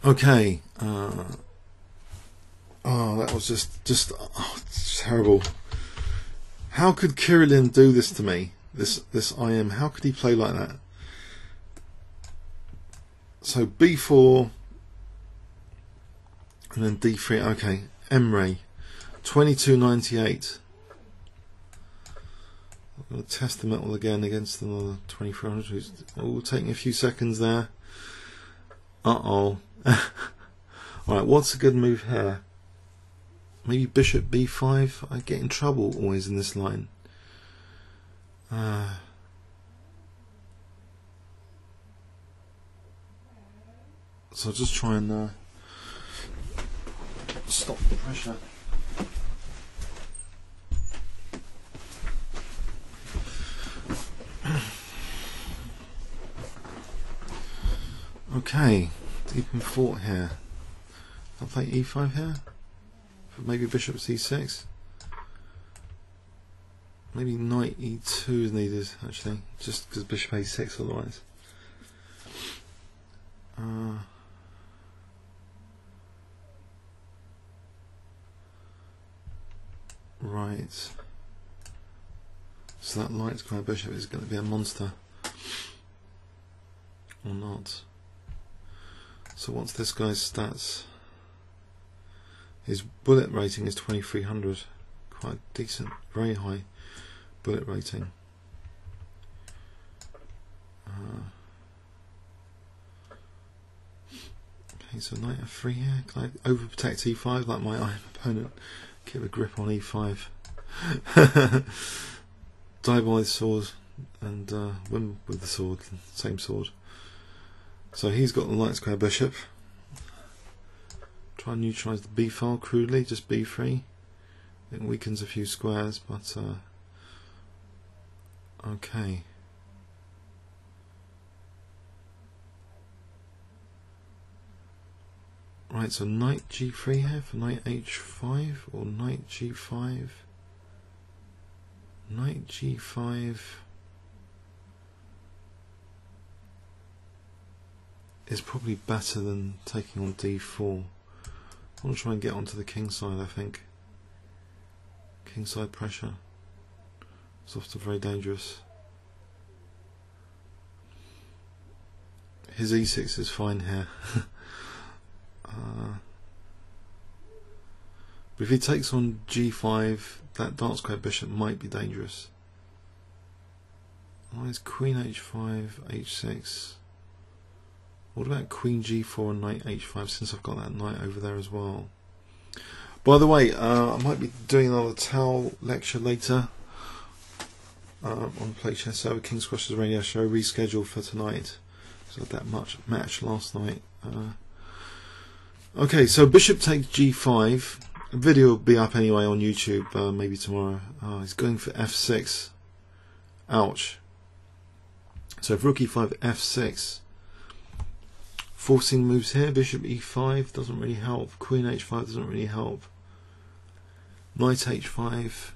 Okay. Oh, that was just terrible. How could Kirillin do this to me? This IM. How could he play like that? So B4 and then D3. Okay. Emre 2298. I'm going to test the metal again against another 2300. Who's taking a few seconds there. Uh-oh. Alright, what's a good move here? Maybe bishop b5. I get in trouble always in this line. So I'll just try and stop the pressure. Okay, deep in thought here. I'll play e5 here. Maybe bishop c6. Maybe knight e2 is needed, actually, just because bishop a6 otherwise. Right. So that light square bishop is going to be a monster. Or not. So what's this guy's stats? His bullet rating is 2300. Quite decent, very high bullet rating. Okay, so knight f3 here. Can I overprotect e5 like my IM opponent? Keep a grip on e5. Die by the sword and win with the sword, same sword. So he's got the light square bishop. Try and neutralise the b file crudely, just b3. It weakens a few squares, but okay. Right, so knight g3 here for knight h5 or knight g5. Knight g5 is probably better than taking on d4. I want to try and get onto the king side, I think. King side pressure. It's often very dangerous. His e6 is fine here. But if he takes on g5, that dark square bishop might be dangerous. Oh, it's queen h5, h6. What about queen g4 and knight h5, since I've got that knight over there as well? By the way, I might be doing another Tau lecture later on Play Chess Server, KingsCrusher's radio show, rescheduled for tonight. So I had that match last night. Okay, so bishop takes g5. The video will be up anyway on YouTube, maybe tomorrow. He's going for f6. Ouch. So if rook e5, f6. Forcing moves here, bishop e5 doesn't really help, queen h5 doesn't really help, knight h5.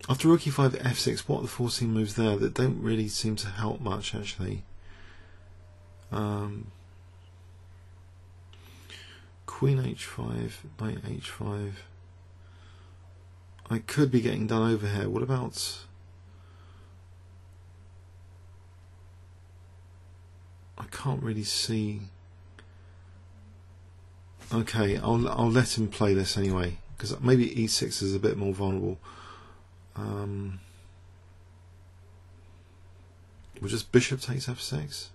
After rook e5, f6, what are the forcing moves there that don't really seem to help much actually? Queen h5, knight h5. I could be getting done over here. What about... I can't really see. Okay, I'll let him play this anyway, because maybe e6 is a bit more vulnerable. We'll just bishop takes f6,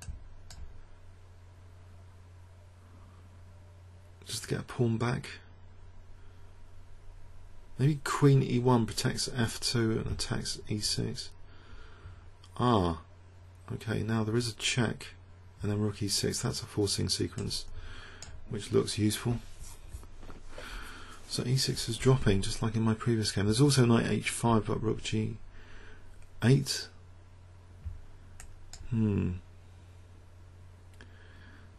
just to get a pawn back. Maybe queen e1 protects f2 and attacks e6. Ah, okay. Now there is a check. And then rook e6, that's a forcing sequence, which looks useful. So e6 is dropping, just like in my previous game. There's also knight h5, but rook g8.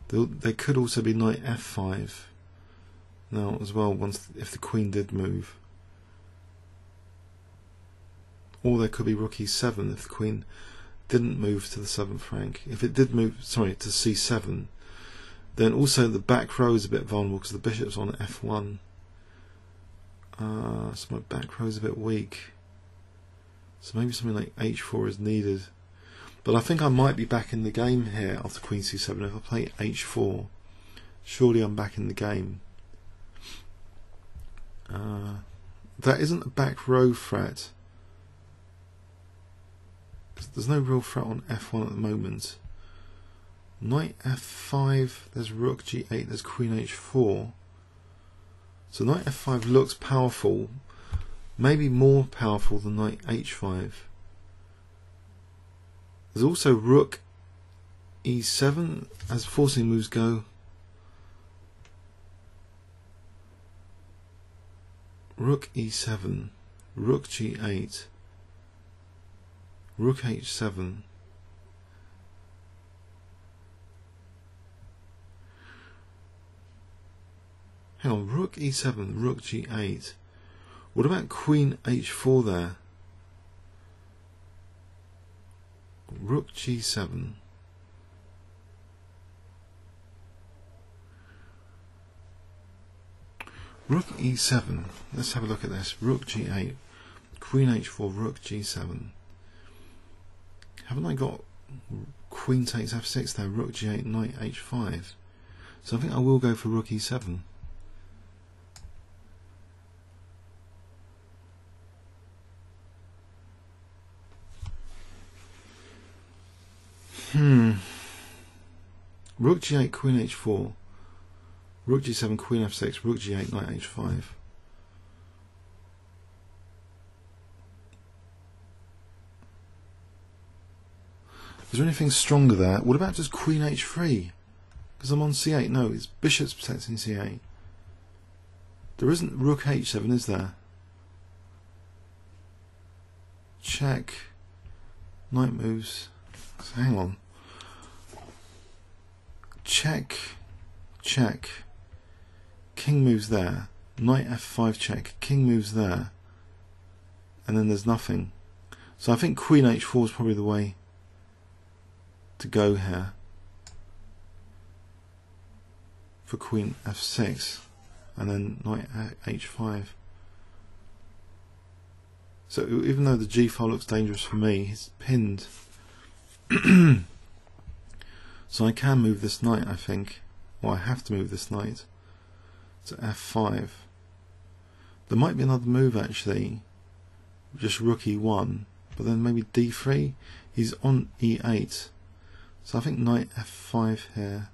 There could also be knight f5 now as well, if the queen did move. Or there could be rook e7 if the queen didn't move to the 7th rank. If it did move, sorry, to c7, Then also the back row is a bit vulnerable because the bishop's on f1. So my back row is a bit weak. So maybe something like h4 is needed. But I think I might be back in the game here after queen c7. If I play h4, surely I'm back in the game. That isn't a back row threat. There's no real threat on f1 at the moment. Knight f5, there's rook g8, there's queen h4. So knight f5 looks powerful, maybe more powerful than knight h5. There's also rook e7 as forcing moves go. Rook e7, rook g8, rook h7. Hang on, rook e7, rook g8. What about queen h4 there? Rook g7. Rook e7. Let's have a look at this. Rook g8, queen h4, rook g7. Haven't I got queen takes f6 there? Rook g8, knight h5. So I think I will go for rook e7. Rook g8, queen h4, rook g7, queen f6, rook g8, knight h5. Is there anything stronger there? What about just queen h3? Because I'm on c8. No, it's bishop's protecting c8. There isn't rook h7, is there? Check. Knight moves. So hang on. Check, check, king moves there, knight f5 check, king moves there, and then there's nothing. So I think queen h4 is probably the way to go here for queen f6, and then knight h5. So even though the g file looks dangerous for me, he's pinned. So I can move this knight, I think. Well, I have to move this knight to f5. There might be another move actually, just rook e1, but then maybe d3. He's on e8, so I think knight f5 here.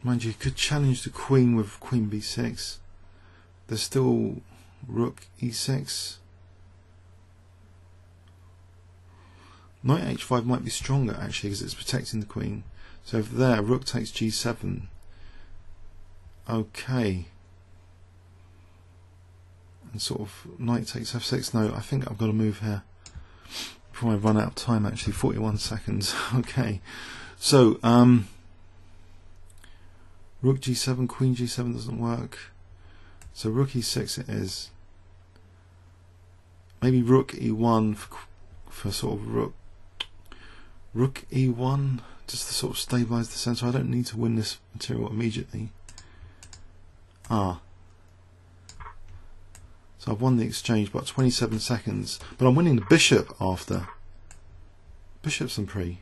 Mind you, you could challenge the queen with queen b6. There's still rook e6. Knight h5 might be stronger actually because it's protecting the queen. So over there, rook takes g7. Okay. And sort of knight takes f6. No, I think I've got to move here before I run out of time actually. 41 seconds. Okay. So, rook g7, queen g7 doesn't work. So rook e6 it is. Maybe rook e1 for sort of rook e1 just to sort of stabilise the centre. I don't need to win this material immediately. So I've won the exchange by 27 seconds, but I'm winning the bishop after. Bishop's and pre.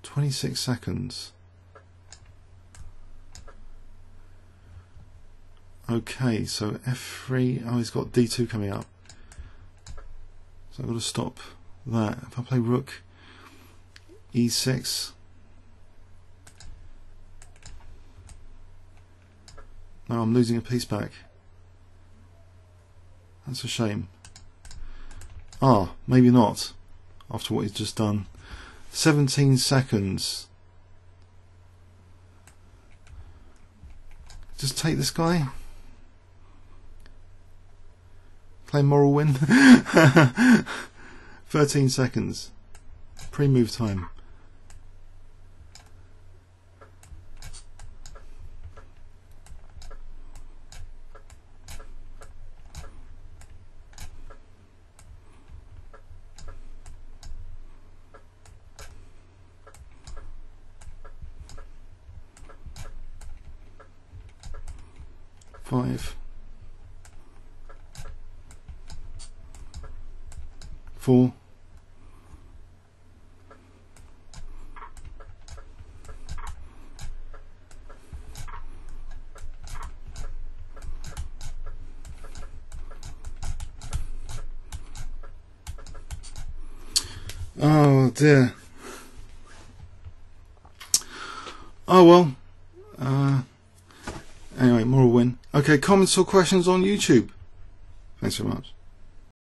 26 seconds. Okay, so f3. Oh, he's got d2 coming up. So I've got to stop that. If I play rook e6. No, I'm losing a piece back. That's a shame. Maybe not. After what he's just done. 17 seconds. Just take this guy. Play moral win. 13 seconds. Pre-move time. 5, 4, 'Oh dear. Oh well. Anyway, moral win. Okay, comments or questions on YouTube? Thanks so much.